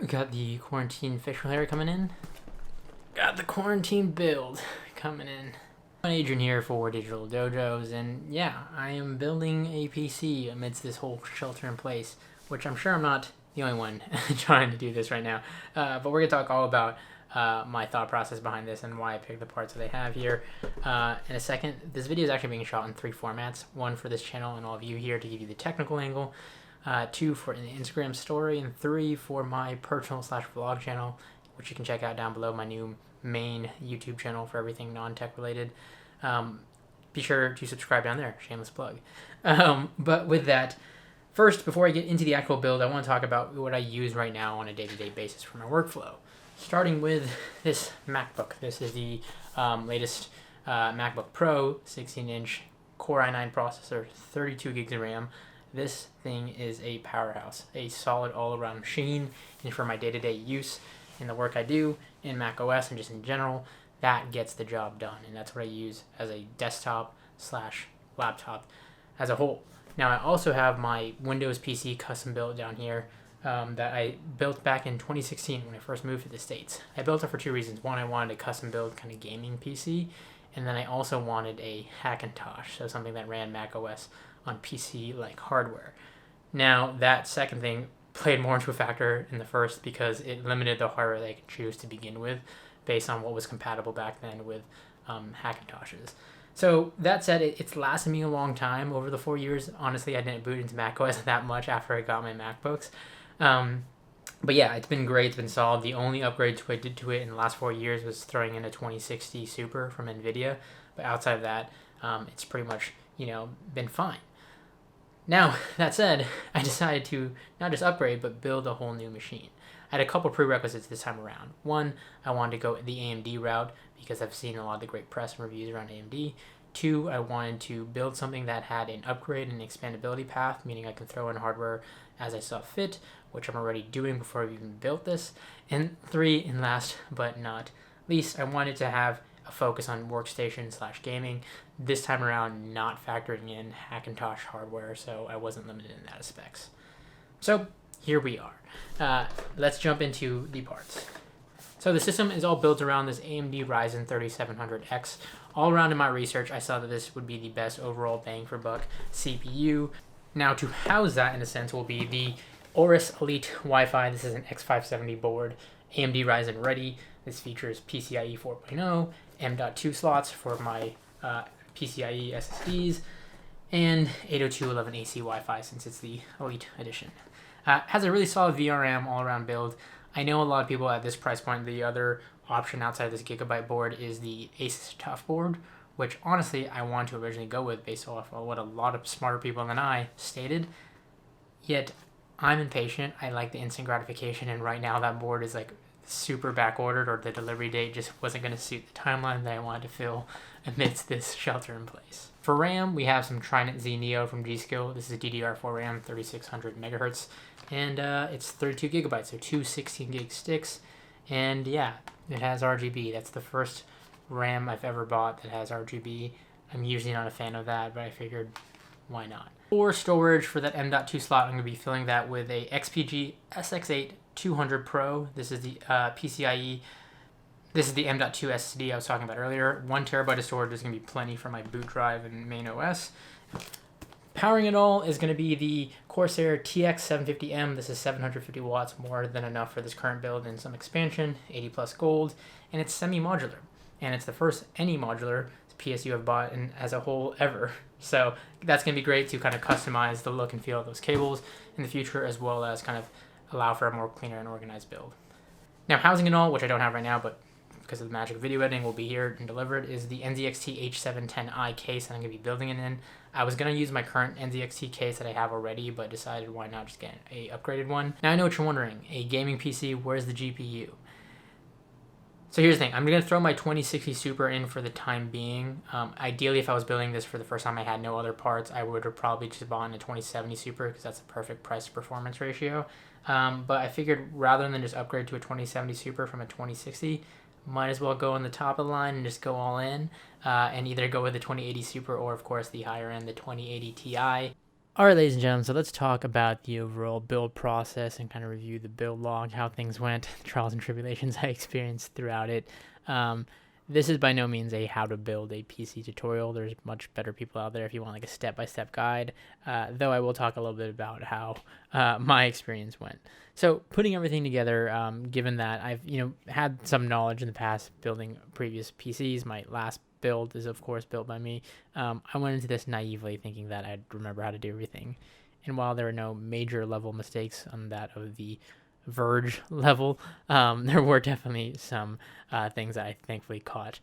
Got the quarantine facial hair coming in. Got the quarantine build coming in. I'm Adrian here for Digital Dojos, and yeah, I am building a PC amidst this whole shelter in place, which I'm sure I'm not the only one trying to do this right now. But we're gonna talk all about my thought process behind this and why I picked the parts that I have here in a second. This video is actually being shot in 3 formats: 1 for this channel and all of you here to give you the technical angle, 2 for an Instagram story, and 3 for my personal / vlog channel, which you can check out down below, my new main YouTube channel for everything non-tech related. Be sure to subscribe down there, shameless plug. But with that, first, before I get into the actual build, I want to talk about what I use right now on a day-to-day basis for my workflow. Starting with this MacBook. This is the latest MacBook Pro, 16-inch Core i9 processor, 32 gigs of RAM. This thing is a powerhouse, a solid all-around machine, and for my day-to-day use in the work I do in Mac OS and just in general, that gets the job done, and that's what I use as a desktop / laptop as a whole. Now I also have my Windows PC custom built down here that I built back in 2016 when I first moved to the States. I built it for 2 reasons. One, I wanted a custom build kind of gaming PC, and then I also wanted a Hackintosh, so something that ran Mac OS on PC-like hardware. Now that second thing played more into a factor in the first because it limited the hardware that I could choose to begin with based on what was compatible back then with Hackintoshes. So that said, it's lasted me a long time over the 4 years. Honestly, I didn't boot into macOS that much after I got my MacBooks. But yeah, it's been great. It's been solid. The only upgrade I did to it in the last 4 years was throwing in a 2060 Super from NVIDIA. But outside of that, it's pretty much, been fine. Now, that said, I decided to not just upgrade, but build a whole new machine. I had a couple prerequisites this time around. One, I wanted to go the AMD route because I've seen a lot of the great press and reviews around AMD. 2, I wanted to build something that had an upgrade and expandability path, meaning I can throw in hardware as I saw fit, which I'm already doing before I've even built this. And 3, and last but not least, I wanted to have a focus on workstation / gaming. This time around, not factoring in Hackintosh hardware, so I wasn't limited in that specs. So here we are. Let's jump into the parts. So the system is all built around this AMD Ryzen 3700X. All around in my research, I saw that this would be the best overall bang for buck CPU. Now to house that in a sense will be the Aorus Elite Wi-Fi. This is an X570 board, AMD Ryzen ready. This features PCIe 4.0, M.2 slots for my PCIe SSDs, and 802.11ac Wi-Fi since it's the Elite Edition. Has a really solid VRM all-around build. I know a lot of people at this price point, the other option outside of this Gigabyte board is the Asus Tough board, which honestly I wanted to originally go with based off of what a lot of smarter people than I stated. Yet I'm impatient. I like the instant gratification, and right now that board is like super back ordered, or the delivery date just wasn't going to suit the timeline that I wanted to fill amidst this shelter in place. For RAM, we have some Trident Z Neo from G-Skill. This is DDR4 RAM, 3600 megahertz, and it's 32 gigabytes, so 2 16 gig sticks. And yeah, it has RGB. That's the first RAM I've ever bought that has RGB. I'm usually not a fan of that, but I figured, why not? For storage, for that M.2 slot, I'm going to be filling that with a XPG SX8 200 Pro. This is the PCIe. This is the M.2 SSD I was talking about earlier. 1 terabyte of storage is going to be plenty for my boot drive and main OS. Powering it all is going to be the Corsair TX750M. This is 750 watts, more than enough for this current build and some expansion, 80 plus gold, and it's semi-modular. And it's the first any modular PSU I've bought in, as a whole ever. So that's going to be great to kind of customize the look and feel of those cables in the future, as well as kind of allow for a more cleaner and organized build. Now housing it all, which I don't have right now, but because of the magic of video editing will be here and delivered, is the NZXT H710i case that I'm going to be building it in. I was going to use my current NZXT case that I have already, but decided why not just get a upgraded one. Now I know what you're wondering, a gaming PC, where's the GPU? So here's the thing, I'm going to throw my 2060 Super in for the time being. Ideally, if I was building this for the first time I had no other parts, I would have probably just bought a 2070 Super because that's a perfect price to performance ratio. But I figured rather than just upgrade to a 2070 Super from a 2060, might as well go on the top of the line and just go all in and either go with the 2080 Super or, of course, the higher end, the 2080 Ti. All right, ladies and gentlemen, so let's talk about the overall build process and kind of review the build log, how things went, trials and tribulations I experienced throughout it. This is by no means a how to build a PC tutorial. There's much better people out there if you want like a step-by-step guide, though I will talk a little bit about how my experience went. So putting everything together, given that I've had some knowledge in the past building previous PCs, my last build is of course built by me. I went into this naively thinking that I'd remember how to do everything. And while there were no major level mistakes on that of the Verge level, there were definitely some things that I thankfully caught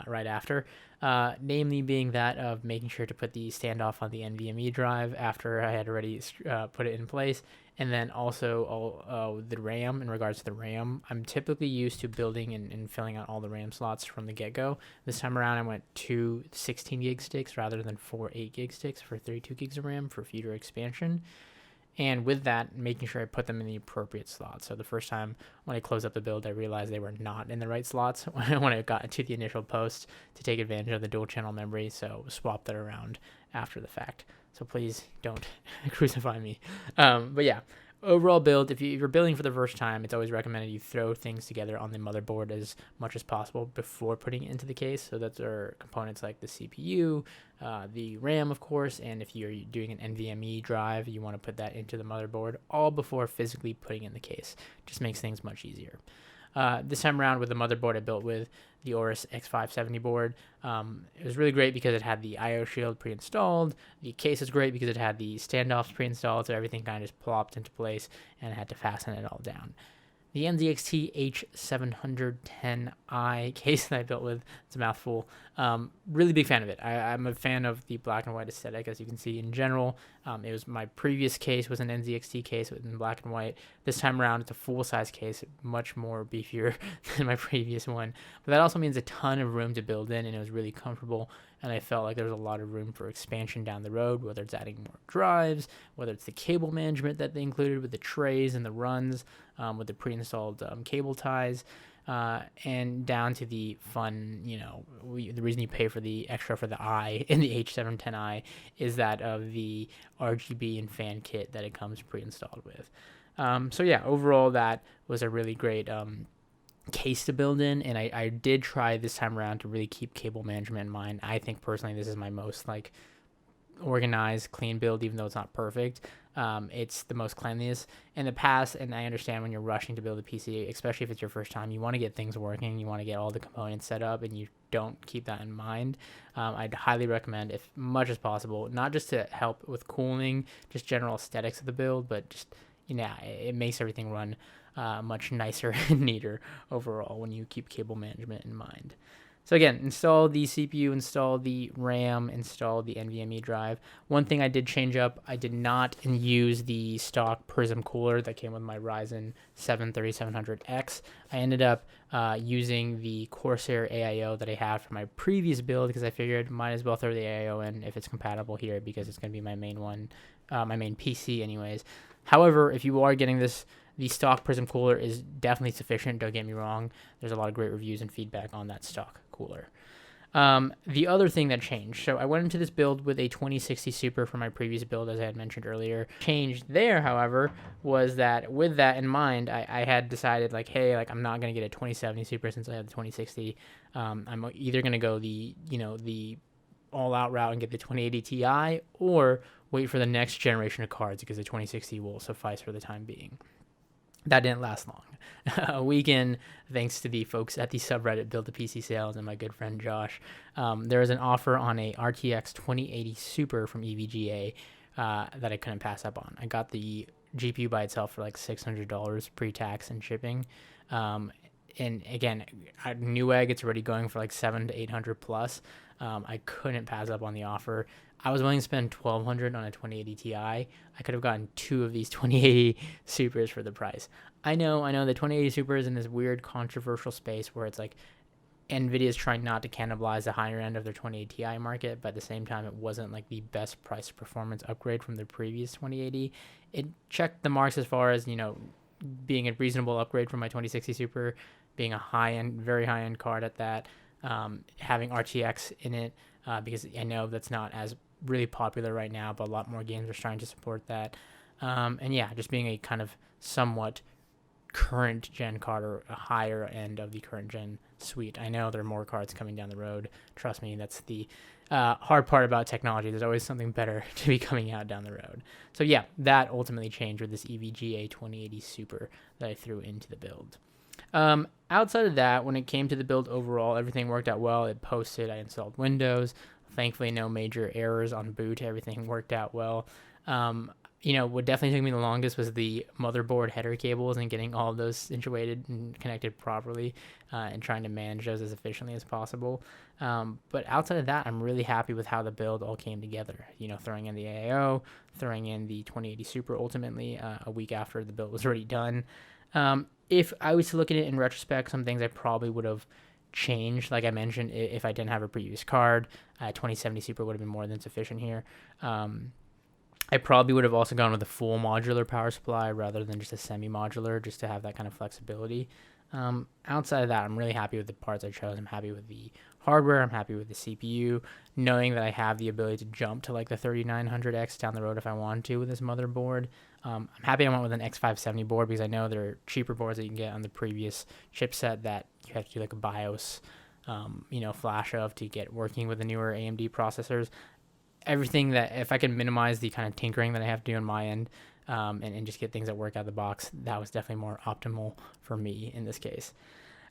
right after. Namely being that of making sure to put the standoff on the NVMe drive after I had already put it in place. And then also the RAM, in regards to the RAM, I'm typically used to building and filling out all the RAM slots from the get-go. This time around, I went 2 16 gig sticks rather than 4 8 gig sticks for 32 gigs of RAM for future expansion. And with that, making sure I put them in the appropriate slots. So the first time when I closed up the build, I realized they were not in the right slots when I got into the initial post to take advantage of the dual channel memory. So swap that around after the fact. So please don't crucify me. But yeah, overall build, if you're building for the first time, it's always recommended you throw things together on the motherboard as much as possible before putting it into the case. So that there are components like the CPU, the RAM, of course, and if you're doing an NVMe drive, you want to put that into the motherboard all before physically putting it in the case. Just makes things much easier. This time around with the motherboard I built with the Aorus X570 board, it was really great because it had the IO shield pre-installed. The case is great because it had the standoffs pre-installed, so everything kind of just plopped into place and I had to fasten it all down. The MDXT H710i case that I built with, it's a mouthful. Really big fan of it. I'm a fan of the black and white aesthetic, as you can see in general. It was my previous case was an NZXT case in black and white. This time around, it's a full-size case, much more beefier than my previous one. But that also means a ton of room to build in, and it was really comfortable. And I felt like there was a lot of room for expansion down the road, whether it's adding more drives, whether it's the cable management that they included with the trays and the runs, with the pre-installed cable ties, and down to the fun, the reason you pay for the extra for the i in the H710i is that of the RGB and fan kit that it comes pre-installed with. So yeah, overall that was a really great case to build in, and I did try this time around to really keep cable management in mind. I think personally this is my most organized, clean build, even though it's not perfect. It's the most cleanliest in the past, and I understand when you're rushing to build a PC, especially if it's your first time, you want to get things working, you want to get all the components set up, and you don't keep that in mind. I'd highly recommend, if much as possible, not just to help with cooling, just general aesthetics of the build, but just it makes everything run much nicer and neater overall when you keep cable management in mind. So again, install the CPU, install the RAM, install the NVMe drive. One thing I did change up, I did not use the stock Prism cooler that came with my Ryzen 7 3700X. I ended up using the Corsair AIO that I had for my previous build because I figured might as well throw the AIO in if it's compatible here because it's going to be my main one, my main PC anyways. However, if you are getting this, the stock Prism cooler is definitely sufficient, don't get me wrong. There's a lot of great reviews and feedback on that stock cooler. The other thing that changed, so I went into this build with a 2060 Super from my previous build, as I had mentioned earlier. Changed there, however, was that with that in mind, I had decided I'm not going to get a 2070 Super since I have the 2060. I'm either going to go the all-out route and get the 2080 Ti, or wait for the next generation of cards because the 2060 will suffice for the time being. That didn't last long. A weekend, thanks to the folks at the subreddit Build a PC Sales and my good friend Josh, there was an offer on a RTX 2080 Super from EVGA that I couldn't pass up on. I got the GPU by itself for $600 pre-tax and shipping. And again, at Newegg, it's already going for $700 to $800 plus. I couldn't pass up on the offer. I was willing to spend $1,200 on a 2080 Ti. I could have gotten 2 of these 2080 Supers for the price. I know the 2080 Super is in this weird controversial space where it's NVIDIA is trying not to cannibalize the higher end of their 2080 Ti market, but at the same time, it wasn't the best price performance upgrade from their previous 2080. It checked the marks as far as, being a reasonable upgrade from my 2060 Super, being a high-end, very high-end card at that, having RTX in it, because I know that's not as really popular right now, but a lot more games are starting to support that. And yeah, just being a kind of somewhat current gen card or a higher end of the current gen suite. I know there are more cards coming down the road. Trust me, that's the hard part about technology. There's always something better to be coming out down the road. So yeah, that ultimately changed with this EVGA 2080 Super that I threw into the build. Outside of that, when it came to the build overall, everything worked out well. It posted, I installed Windows. Thankfully, no major errors on boot. Everything worked out well. What definitely took me the longest was the motherboard header cables and getting all of those situated and connected properly, and trying to manage those as efficiently as possible. But outside of that, I'm really happy with how the build all came together. Throwing in the AIO, throwing in the 2080 Super ultimately a week after the build was already done. If I was to look at it in retrospect, some things I probably would have changed. Like I mentioned, if I didn't have a previous card, 2070 Super would have been more than sufficient here. I probably would have also gone with a full modular power supply rather than just a semi-modular, just to have that kind of flexibility. Outside of that, I'm really happy with the parts I chose. I'm happy with the hardware. I'm happy with the CPU, knowing that I have the ability to jump to like the 3900X down the road if I want to with this motherboard. I'm happy I went with an X570 board because I know there are cheaper boards that you can get on the previous chipset that you have to do like a BIOS, flash of to get working with the newer AMD processors. Everything that, if I can minimize the kind of tinkering that I have to do on my end, and just get things that work out of the box, that was definitely more optimal for me in this case.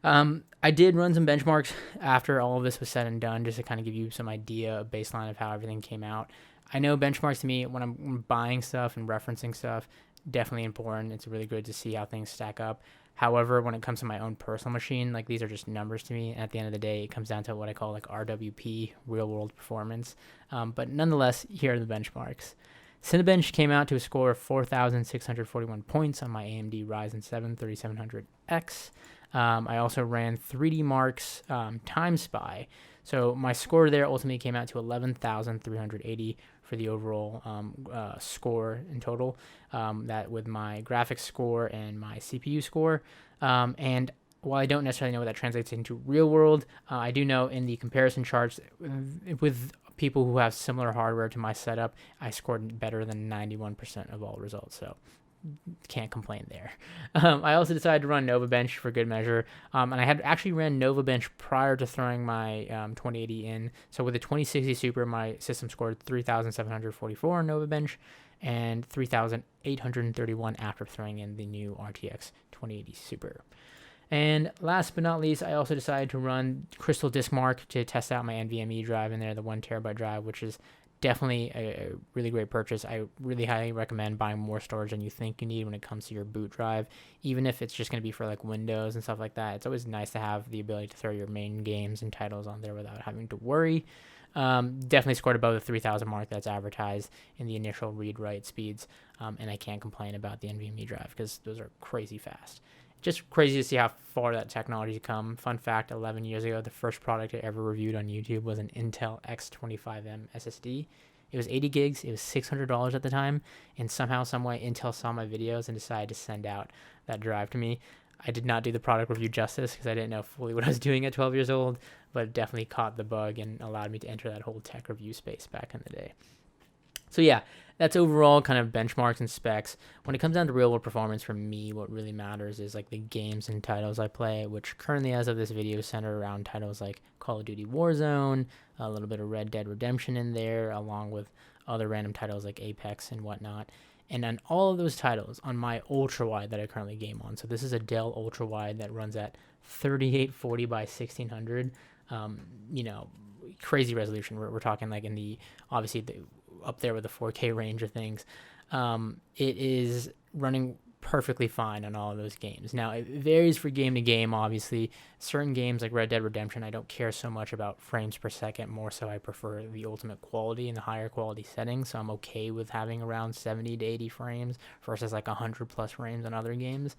I did run some benchmarks after all of this was said and done, just to kind of give you some idea, a baseline of how everything came out. I know benchmarks to me, when I'm buying stuff and referencing stuff, definitely important. It's really good to see how things stack up. However, when it comes to my own personal machine, like these are just numbers to me. And at the end of the day, it comes down to what I call like RWP, real world performance. But nonetheless, here are the benchmarks. Cinebench came out to a score of 4,641 points on my AMD Ryzen 7 3700X. I also ran 3D Mark's Time Spy. So my score there ultimately came out to 11,380 for the overall score in total. That with my graphics score and my CPU score. And while I don't necessarily know what that translates into real world, I do know in the comparison charts with people who have similar hardware to my setup, I scored better than 91% of all results. So can't complain there. I also decided to run NovaBench for good measure. And I had actually ran NovaBench prior to throwing my 2080 in. So with the 2060 Super, my system scored 3,744 on NovaBench and 3,831 after throwing in the new RTX 2080 Super. And last but not least, I also decided to run Crystal Disk Mark to test out my NVMe drive in there, the 1 terabyte drive, which is definitely a really great purchase. I really highly recommend buying more storage than you think you need when it comes to your boot drive, even if it's just going to be for like Windows and stuff like that. It's always nice to have the ability to throw your main games and titles on there without having to worry. Definitely scored above the 3,000 mark that's advertised in the initial read-write speeds, and I can't complain about the NVMe drive because those are crazy fast. Just crazy to see how far that technology's come. Fun fact, 11 years ago, the first product I ever reviewed on YouTube was an Intel X25M SSD. It was 80 gigs. It was $600 at the time. And somehow, some way, Intel saw my videos and decided to send out that drive to me. I did not do the product review justice because I didn't know fully what I was doing at 12 years old, but it definitely caught the bug and allowed me to enter that whole tech review space back in the day. So yeah, that's overall kind of benchmarks and specs. When it comes down to real world performance, for me, what really matters is like the games and titles I play, which currently as of this video center around titles like Call of Duty Warzone, a little bit of Red Dead Redemption in there, along with other random titles like Apex and whatnot. And on all of those titles on my ultra wide that I currently game on, so this is a Dell ultra wide that runs at 3840 by 1600, crazy resolution. We're talking like in the, obviously up there with the 4K range of things. It is running perfectly fine on all of those games. Now, it varies for game to game, obviously. Certain games like Red Dead Redemption, I don't care so much about frames per second. More so, I prefer the ultimate quality and the higher quality settings. So I'm okay with having around 70 to 80 frames versus like 100 plus frames on other games.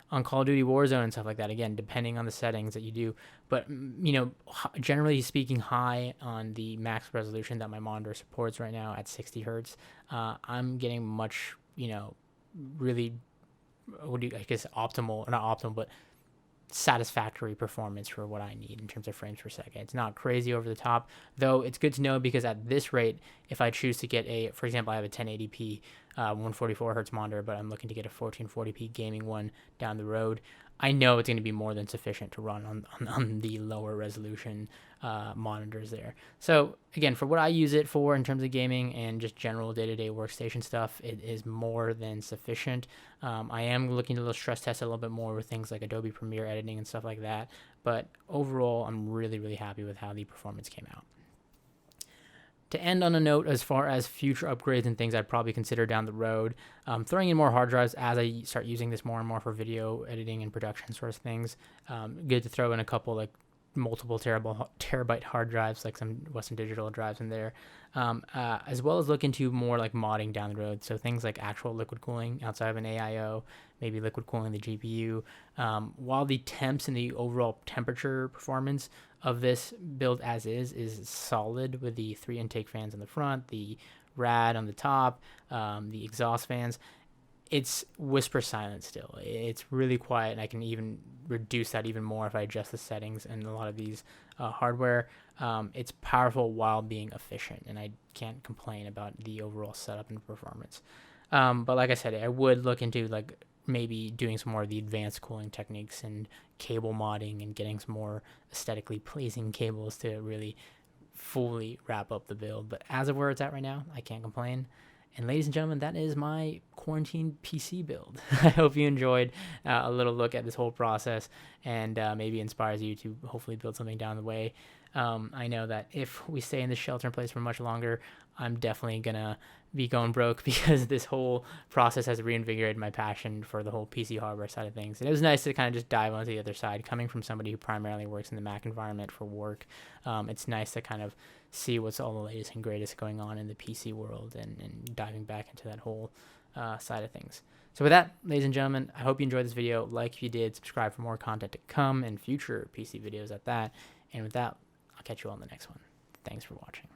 On Call of Duty Warzone and stuff like that, again, depending on the settings that you do. But, generally speaking, high on the max resolution that my monitor supports right now at 60 hertz, I'm getting much, really, optimal, or not optimal, but satisfactory performance for what I need in terms of frames per second. It's not crazy over the top, though it's good to know because at this rate, if I choose to get for example, I have a 1080p 144 hertz monitor, but I'm looking to get a 1440p gaming one down the road. I know it's going to be more than sufficient to run on the lower resolution monitors there. So again, for what I use it for in terms of gaming and just general day-to-day workstation stuff, it is more than sufficient. I am looking to stress test a little bit more with things like Adobe Premiere editing and stuff like that. But overall, I'm really, really happy with how the performance came out. To end on a note, as far as future upgrades and things I'd probably consider down the road, throwing in more hard drives as I start using this more and more for video editing and production sort of things. Good to throw in a couple like multiple terabyte hard drives, like some Western Digital drives in there, as well as look into more like modding down the road. So things like actual liquid cooling outside of an AIO, maybe liquid cooling the GPU. While the temps and the overall temperature performance of this build as is solid with the 3 intake fans in the front, the rad on the top, the exhaust fans, it's whisper silent still. It's really quiet, and I can even reduce that even more if I adjust the settings and a lot of these hardware. It's powerful while being efficient, and I can't complain about the overall setup and performance. But like I said, I would look into like maybe doing some more of the advanced cooling techniques and cable modding and getting some more aesthetically pleasing cables to really fully wrap up the build. But as of where it's at right now, I can't complain. And ladies and gentlemen, that is my quarantine PC build. I hope you enjoyed a little look at this whole process and maybe inspires you to hopefully build something down the way. I know that if we stay in this shelter in place for much longer, I'm definitely going to be going broke because this whole process has reinvigorated my passion for the whole PC hardware side of things. And it was nice to kind of just dive onto the other side. Coming from somebody who primarily works in the Mac environment for work, it's nice to kind of see what's all the latest and greatest going on in the PC world and diving back into that whole side of things. So with that, ladies and gentlemen, I hope you enjoyed this video. Like if you did, subscribe for more content to come and future PC videos at that. And with that, I'll catch you all in the next one. Thanks for watching.